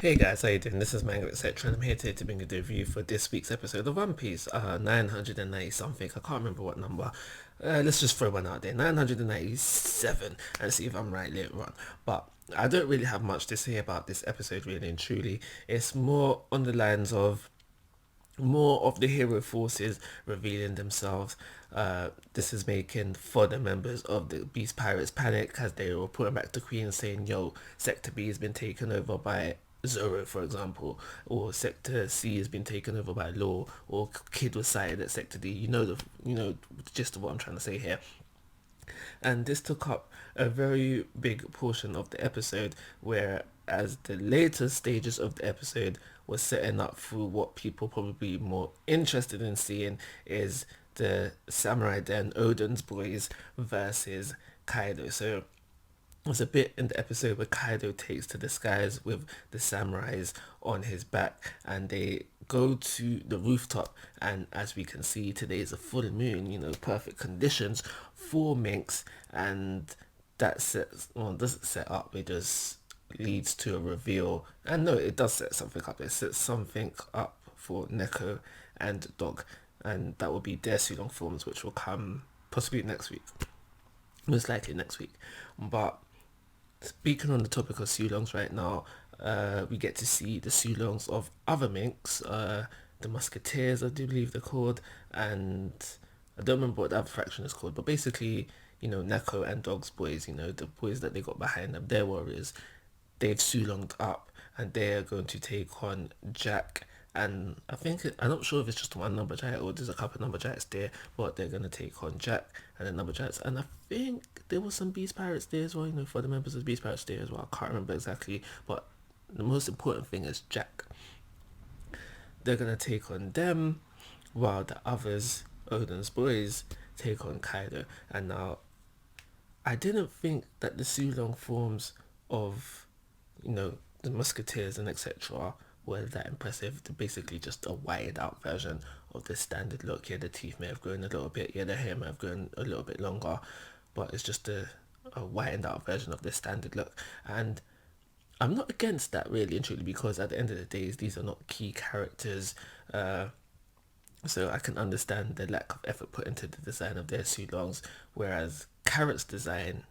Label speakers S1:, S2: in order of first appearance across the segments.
S1: Hey guys, how you doing? This is Manga, etc. And I'm here today to bring you the review for this week's episode of One Piece, 990 something. I can't remember what number. Let's just throw one out there, 997, and see if I'm right later on. But I don't really have much to say about this episode, really and truly. It's more on the lines of more of the hero forces revealing themselves. This is making further members of the Beast Pirates panic as they were reporting back to Queen saying, yo, Sector B has been taken over by Zoro, for example, or Sector C has been taken over by Law, or Kid was sighted at Sector D. You know the gist of what I'm trying to say here. And this took up a very big portion of the episode, where as the later stages of the episode was setting up through what people probably more interested in seeing is the Samurai Den Odin's boys versus Kaido. So there's a bit in the episode where Kaido takes to the skies with the samurais on his back, and they go to the rooftop, and as we can see, today is a full moon, perfect conditions for minks, and that sets, well, it doesn't set up, it just leads to a reveal. And no, it does set something up. It sets something up for Neko and Dog, and that will be their Sulong forms, which will come possibly next week, most likely next week. But speaking on the topic of Sulongs right now, we get to see the Sulongs of other minks, the Musketeers, I do believe they're called, and I don't remember what the other faction is called, but basically, Neko and Dog's boys, the boys that they got behind them, their warriors, they've Sulonged up, and they're going to take on Jack. And I'm not sure if it's just one numberjack or there's a couple of numberjacks there, but they're gonna take on Jack and the numberjacks. And I think there was some Beast Pirates there as well, for the members of Beast Pirates there as well. I can't remember exactly, but the most important thing is Jack. They're gonna take on them, while the others, Odin's boys, take on Kaido. And now, I didn't think that the Sulong forms of, the Musketeers and etc. were that impressive. They're basically just a wired out version of the standard look. Yeah, the teeth may have grown a little bit, yeah, the hair may have grown a little bit longer, but it's just a widened out version of the standard look. And I'm not against that, really and truly, because at the end of the day, these are not key characters. So I can understand the lack of effort put into the design of their Sulongs, whereas Carrot's design,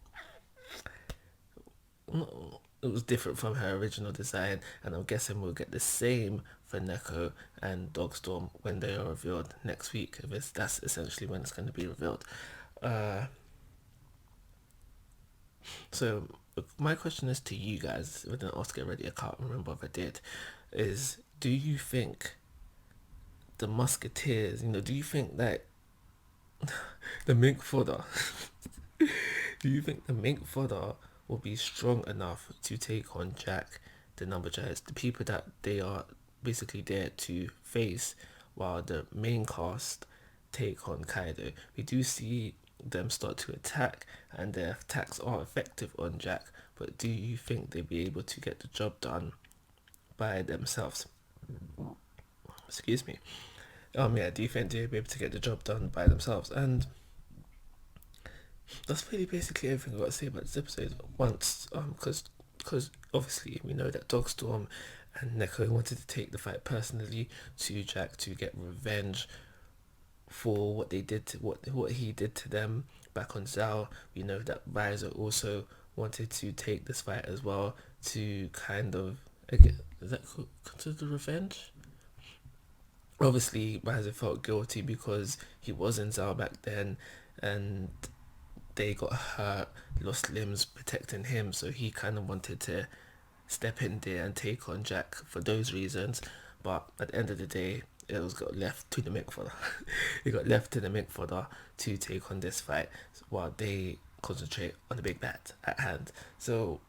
S1: it was different from her original design, and I'm guessing we'll get the same for Neko and Dogstorm when they are revealed next week. That's essentially when it's going to be revealed. So my question is to you guys. I didn't ask it already. I can't remember if I did. Is, do you think the Musketeers? Do you think that the mink fodder? Do you think the mink fodder will be strong enough to take on Jack, the numberjacks, the people that they are basically there to face, while the main cast take on Kaido? We do see them start to attack, and their attacks are effective on Jack, but do you think they'll be able to get the job done by themselves? Excuse me. Yeah, do you think they'll be able to get the job done by themselves? And that's really basically everything I've got to say about this episode. Once, because obviously we know that Dogstorm and Neko wanted to take the fight personally to Jack to get revenge for what they did to what he did to them back on Zao. We know that Riser also wanted to take this fight as well to kind of, again, is that considered revenge? Obviously, Riser felt guilty because he was in Zao back then, and they got hurt, lost limbs protecting him, so he kind of wanted to step in there and take on Jack for those reasons. But at the end of the day, it was got left to the mink fodder. It got left to the mink fodder to take on this fight while they concentrate on the big bad at hand. So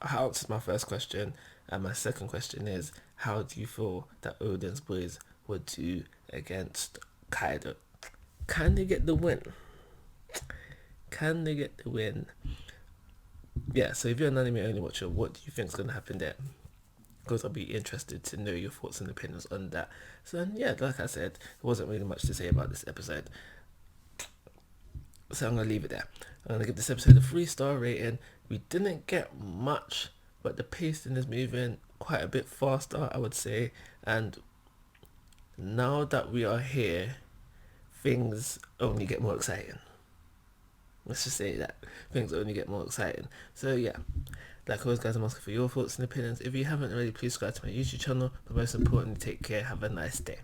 S1: I answered my first question, and my second question is, how do you feel that Odin's boys would do against Kaido? Can they get the win? Can they get the win? Yeah, so if you're an anime only watcher, what do you think is going to happen there? Because I'll be interested to know your thoughts and opinions on that. So yeah, like I said, there wasn't really much to say about this episode. So I'm going to leave it there. I'm going to give this episode a 3-star rating. We didn't get much but the pacing is moving quite a bit faster, I would say. And now that we are here, things only get more exciting. Let's just say that things only get more exciting. So yeah, like always, guys, I'm asking for your thoughts and opinions. If you haven't already, please subscribe to my YouTube channel. But most importantly, take care. Have a nice day.